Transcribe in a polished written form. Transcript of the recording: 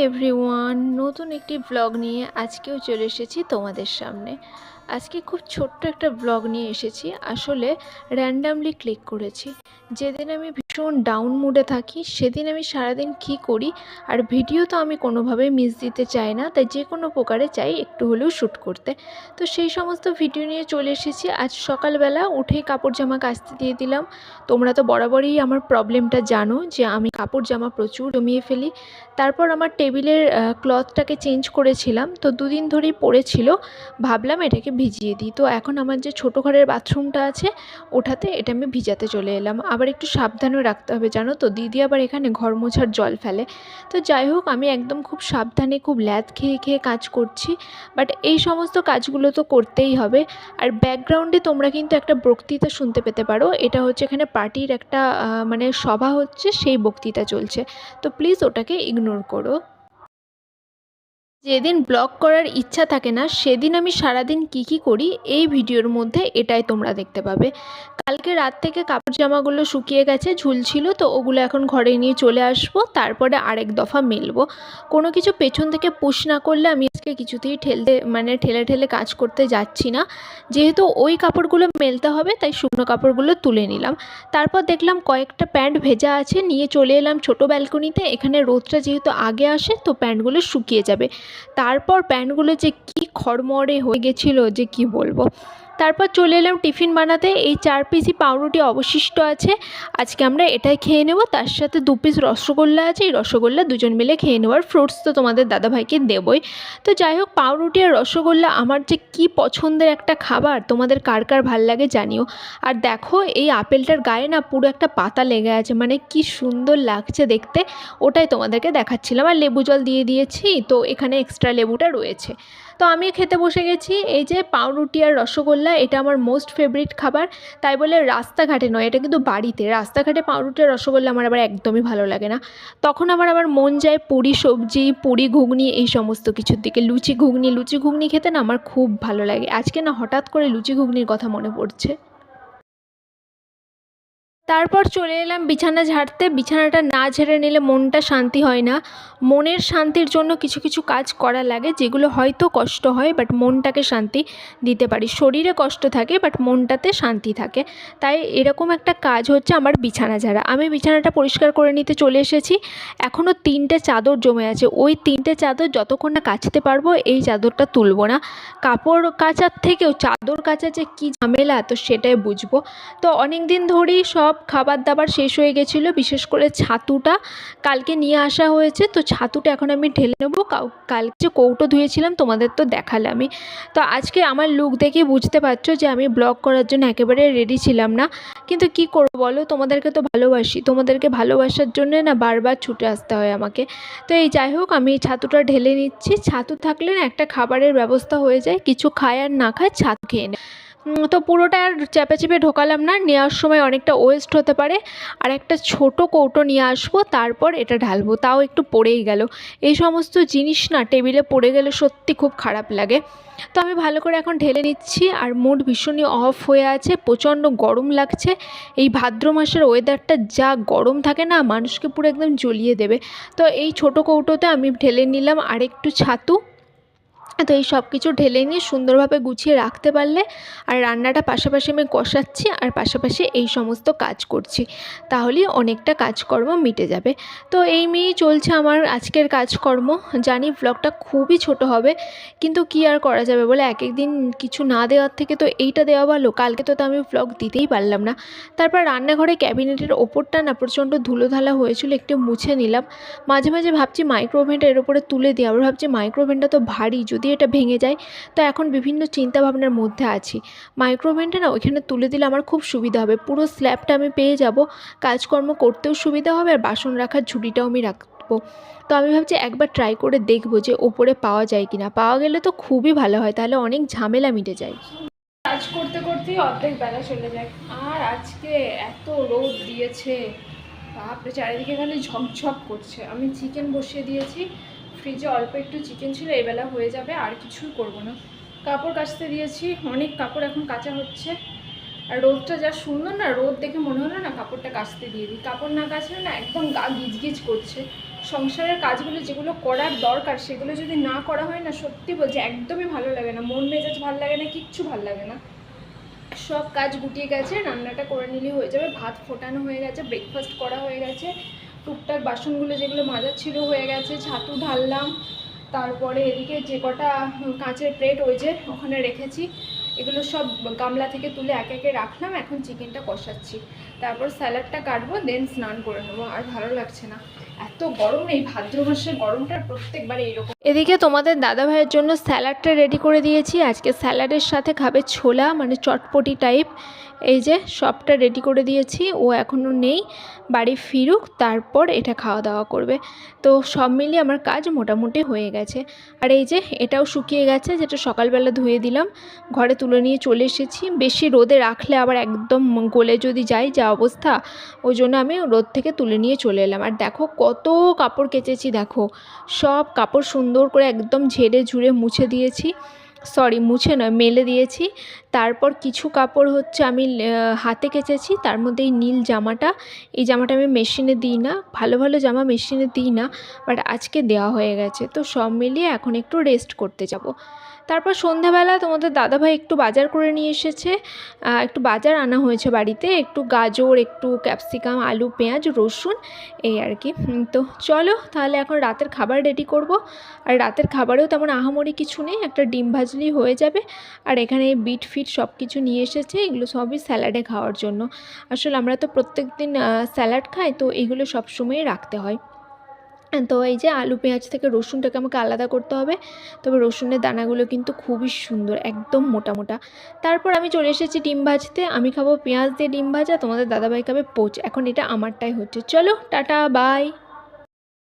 Everyone, নতুন একটি blog নিয়ে আজকেও চলে এসেছি তোমাদের সামনে। আজকে খুব ছোট্ট একটা ব্লগ নিয়ে এসেছি। আসলে র্যান্ডামলি ক্লিক করেছি। যেদিন আমি ভীষণ ডাউন মুডে থাকি সেদিন আমি সারাদিন কী করি, আর ভিডিও তো আমি কোনোভাবেই মিস দিতে চাই না, তাই যে কোনো প্রকারে চাই একটু হলেও শ্যুট করতে। তো সেই সমস্ত ভিডিও নিয়ে চলে এসেছি। আজ সকালবেলা উঠেই কাপড় জামা কাচতে দিয়ে দিলাম। তোমরা তো বরাবরই আমার প্রবলেমটা জানো যে আমি কাপড় জামা প্রচুর জমিয়ে ফেলি। তারপর আমার টেবিলের ক্লথটাকে চেঞ্জ করেছিলাম, তো দুদিন ধরেই পড়েছিল, ভাবলাম এটাকে ভিজিয়ে দিই। তো এখন আমার যে ছোটো ঘরের বাথরুমটা আছে ওটাতে এটা আমি ভিজাতে চলে এলাম। আবার একটু সাবধানেও রাখতে হবে, জানো তো, দিদি আবার এখানে ঘর মোছার জল ফেলে। তো যাই হোক, আমি একদম খুব সাবধানে খুব ল্যাদ খেয়ে খেয়ে কাজ করছি, বাট এই সমস্ত কাজগুলো তো করতেই হবে। আর ব্যাকগ্রাউন্ডে তোমরা কিন্তু একটা বক্তৃতা শুনতে পেতে পারো। এটা হচ্ছে এখানে পার্টির একটা মানে সভা হচ্ছে, সেই বক্তৃতা চলছে। তো প্লিজ ওটাকে ইগনোর করো। যেদিন ব্লগ করার ইচ্ছা থাকে না সেদিন আমি সারাদিন কী করি এই ভিডিওর মধ্যে এটাই তোমরা দেখতে পাবে। কালকে রাত থেকে কাপড় জামাগুলো শুকিয়ে গেছে, ঝুলছিল, তো ওগুলো এখন ঘরে নিয়ে চলে আসবো, তারপরে আরেক দফা মেলবো। কোনো কিছু পেছন থেকে পুশ না করলে আমি আজকে কিছুতেই ঠেলে ঠেলে কাজ করতে যাচ্ছি না। যেহেতু ওই কাপড়গুলো মেলতে হবে তাই শুকনো কাপড়গুলো তুলে নিলাম। তারপর দেখলাম কয়েকটা প্যান্ট ভেজা আছে, নিয়ে চলে এলাম ছোটো ব্যালকনিতে। এখানে রোদটা যেহেতু আগে আসে তো প্যান্টগুলো শুকিয়ে যাবে। তারপর প্যান্টগুলো যে কি খড়মড়ে হয়ে গেছিলো যে কি বলবো। তারপর চলে এলাম টিফিন বানাতে। এই 4 পিসই পাউরুটি অবশিষ্ট আছে, আজকে আমরা এটাই খেয়ে নেব। তার সাথে 2 পিস রসগোল্লা আছে, এই রসগোল্লা দুজন মিলে খেয়ে নেব। আর ফ্রুটস তো তোমাদের দাদাভাইকে দেবই। তো যাই হোক, পাউরুটি আর রসগোল্লা আমার যে কি পছন্দের একটা খাবার, তোমাদের কার কার ভাল লাগে জানিও। আর দেখো, এই আপেলটার গায়ে না পুরো একটা পাতা লেগে আছে, মানে কি সুন্দর লাগছে দেখতে, ওটাই তোমাদেরকে দেখাচ্ছিলাম। আর লেবু জল দিয়ে দিয়েছি, তো এখানে এক্সট্রা লেবুটা রয়েছে। তো আমি খেতে বসে গেছি। এই যে পাউরুটি আর রসগোল্লা, এটা আমার মোস্ট ফেভারিট খাবার। তাই বলে রাস্তাঘাটে নয়, এটা কিন্তু বাড়িতে। রাস্তাঘাটে পাউরুটি আর রসগোল্লা আমার আবার একদমই ভালো লাগে না। তখন আমার মন যায় পুরি সবজি, পুরি ঘুগনি, এই সমস্ত কিছুর দিকে। লুচি ঘুগনি খেতে না আমার খুব ভালো লাগে। আজকে না হঠাৎ করে লুচি ঘুগনির কথা মনে পড়ছে। তারপর চলে এলাম বিছানা ঝাড়তে। বিছানাটা না ঝেড়ে নিলে মনটা শান্তি হয় না। মনের শান্তির জন্য কিছু কিছু কাজ করা লাগে, যেগুলো হয়তো কষ্ট হয় বাট মনটাকে শান্তি দিতে পারি। শরীরে কষ্ট থাকে বাট মনটাতে শান্তি থাকে। তাই এরকম একটা কাজ হচ্ছে আমার বিছানা ঝাড়া। আমি বিছানাটা পরিষ্কার করে নিতে চলে এসেছি। এখনও 3টে চাদর জমে আছে। ওই 3টে চাদর যতক্ষণ না কাচতে পারবো এই চাদরটা তুলবো না। কাপড় কাচার থেকেও চাদর কাচা যে কী ঝামেলা, তো সেটাই বুঝবো। তো অনেক দিন ধরেই সব খাবার দাবার শেষ হয়ে গেছিলো, বিশেষ করে ছাতুটা কালকে নিয়ে আসা হয়েছে। তো ছাতুটা এখন আমি ঢেলে নেবো। কালকে যে কৌটো ধুয়েছিলাম তোমাদের তো দেখালামই। তো আজকে আমার লুক দেখে বুঝতে পারছো যে আমি ব্লগ করার জন্য একেবারে রেডি ছিলাম না, কিন্তু কি করবো বলো, তোমাদেরকে তো ভালোবাসি। তোমাদেরকে ভালোবাসার জন্যে না বারবার ছুটে আসতে হয় আমাকে। তো এই যাই হোক, আমি ছাতুটা ঢেলে নিচ্ছি। ছাতু থাকলে না একটা খাবারের ব্যবস্থা হয়ে যায়, কিছু খায় আর না খায় ছাতু খেয়ে নেয়। তো পুরোটা আর চেপে চেপে ঢোকালাম না, নেওয়ার সময় অনেকটা ওয়েস্ট হতে পারে। আর একটা ছোট কৌটো নিয়ে আসবো, তারপর এটা ঢালবো, তাও একটু পড়েই গেল। এই সমস্ত জিনিস না টেবিলে পড়ে গেলে সত্যি খুব খারাপ লাগে। তো আমি ভালো করে এখন ঢেলে নিচ্ছি। আর মুড ভীষণই অফ হয়ে আছে, প্রচণ্ড গরম লাগছে। এই ভাদ্র মাসের ওয়েদারটা যা গরম থাকে না, মানুষকে পুরো একদম জ্বলিয়ে দেবে। তো এই ছোট কৌটোতে আমি ঢেলে নিলাম আরেকটু ছাতু। তো এই সব কিছু ঢেলে নিয়ে সুন্দরভাবে গুছিয়ে রাখতে পারলে, আর রান্নাটা পাশাপাশি আমি কষাচ্ছি আর পাশাপাশি এই সমস্ত কাজ করছি, তাহলেই অনেকটা কাজকর্ম মিটে যাবে। তো এই নিয়েই চলছে আমার আজকের কাজকর্ম। জানি ব্লগটা খুবই ছোট হবে, কিন্তু কি আর করা যাবে বলে, এক একদিন কিছু না দেওয়ার থেকে তো এইটা দেওয়া ভালো। কালকে তো আমি ব্লগ দিতেই পারলাম না। তারপর রান্নাঘরে ক্যাবিনেটের ওপরটা না প্রচণ্ড ধুলোধালা হয়েছিল, একটু মুছে নিলাম। মাঝে মাঝে ভাবছি মাইক্রোওভেনটা এর ওপরে তুলে দিই, আবার ভাবছি মাইক্রোওভেনটা তো ভারী, যদি এটা ভেঙে যায়। তো এখন বিভিন্ন চিন্তাভাবনার মধ্যে আছি। মাইক্রোওভেনটা না ওইখানে তুলে দিলে আমার খুব সুবিধা হবে, পুরো স্ল্যাবটা আমি পেয়ে যাব, কাজকর্ম করতেও সুবিধা হবে, আর বাসন রাখার ঝুড়িটাও আমি রাখবো। তো আমি ভাবছি একবার ট্রাই করে দেখবো যে ওপরে পাওয়া যায় কিনা। পাওয়া গেলে তো খুবই ভালো হয়, তাহলে অনেক ঝামেলা মিটে যায়। কাজ করতে করতেই অর্ধেক বেলা চলে যায়। আর আজকে এত রোদ দিয়েছে, বাপরে, চারিদিকে খালি ঝকঝক করছে। আমি চিকেন বসিয়ে দিয়েছি, ফ্রিজে অল্প একটু চিকেন ছিল, এবেলা হয়ে যাবে, আর কিছুই করব না। কাপড় কাচতে দিয়েছি, অনেক কাপড় এখন কাচা হচ্ছে। আর রোদটা যা সুন্দর না, রোদ দেখে মনে হলো না কাপড়টা কাচতে দিয়ে দিই। কাপড় না কাচলে না একদম গা গিজগিজ করছে, সংসারের কাজগুলো যেগুলো করার দরকার সেগুলো যদি না করা হয় না, সত্যি বলছি একদমই ভালো লাগে না, মন মেজাজ ভালো লাগে না, কিচ্ছু ভালো লাগে না। সব কাজ গুটিয়ে গেছে, রান্নাটা করে নিলেই হয়ে যাবে, ভাত ফোটানো হয়ে গেছে, ব্রেকফাস্ট করা হয়ে গেছে, টুকটাক বাসনগুলো যেগুলো মাজার ছিল হয়ে গেছে, ছাতু ঢাললাম, তারপরে এদিকে যে কটা কাঁচের প্লেট ওই যে ওখানে রেখেছি এগুলো সব গামলা থেকে তুলে একে একে রাখলাম। এখন চিকেনটা কষাচ্ছি, তারপর স্যালাডটা কাটবো, দেন স্নান করে নেবো। আর ভালো লাগছে না, এত গরম, এই ভাদ্র মাসের গরমটা প্রত্যেকবারে এরকম। এদিকে তোমাদের দাদা ভাইয়ের জন্য স্যালাডটা রেডি করে দিয়েছি। আজকে স্যালাডের সাথে খাবে ছোলা, মানে চটপটি টাইপ। এই যে সবটা রেডি করে দিয়েছি, ও এখনও নেই, বাড়ি ফিরুক তারপর এটা খাওয়া দাওয়া করবে। তো সব মিলিয়ে আমার কাজ মোটামুটি হয়ে গেছে। আর এই যে এটাও শুকিয়ে গেছে, যেটা সকালবেলা ধুয়ে দিলাম, ঘরে তুলে নিয়ে চলে এসেছি। বেশি রোদে রাখলে আবার একদম গলে যদি যায় যা অবস্থা, ওই জন্য আমি রোদ থেকে তুলে নিয়ে চলে এলাম। আর দেখো কত কাপড় কেচেছি, দেখো সব কাপড় সুন্দর করে একদম ঝেড়ে ঝুড়ে মুছে দিয়েছি, সরি মুছে নয় মেলে দিয়েছি। তারপর কিছু কাপড় হচ্ছে আমি হাতে কেচেছি, তার মধ্যে এই নীল জামাটা, এই জামাটা আমি মেশিনে দিই না, ভালো ভালো জামা মেশিনে দিই না, বাট আজকে দেওয়া হয়ে গেছে। তো সব মিলিয়ে এখন একটু রেস্ট করতে যাব। তারপর সন্ধ্যাবেলা তোমাদের দাদাভাই একটু বাজার করে নিয়ে এসেছে, একটু বাজার আনা হয়েছে বাড়িতে, একটু গাজর, একটু ক্যাপসিকাম, আলু, পেঁয়াজ, রসুন, এই আর কি। তো চলো তাহলে এখন রাতের খাবার রেডি করব। আর রাতের খাবারেও তেমন আহামরি কিছু নেই, একটা ডিম ভাজলেই হয়ে যাবে। আর এখানে বিট ফিট সব কিছু নিয়ে এসেছে, এগুলো সবই স্যালাডে খাওয়ার জন্য। আসলে আমরা তো প্রত্যেক দিন স্যালাড খাই, তো এগুলো সবসময়ই রাখতে হয়। তো এই যে আলু পেঁয়াজ থেকে রসুনটাকে আমাকে আলাদা করতে হবে, তবে রসুনের দানাগুলো কিন্তু খুবই সুন্দর, একদম মোটা মোটা। তারপর আমি চলে এসেছি ডিম ভাজতে, আমি খাবো পেঁয়াজ দিয়ে ডিম ভাজা, তোমাদের দাদাভাই খাবে পোচ। এখন এটা আমারটাই হচ্ছে, চলো টাটা বাই।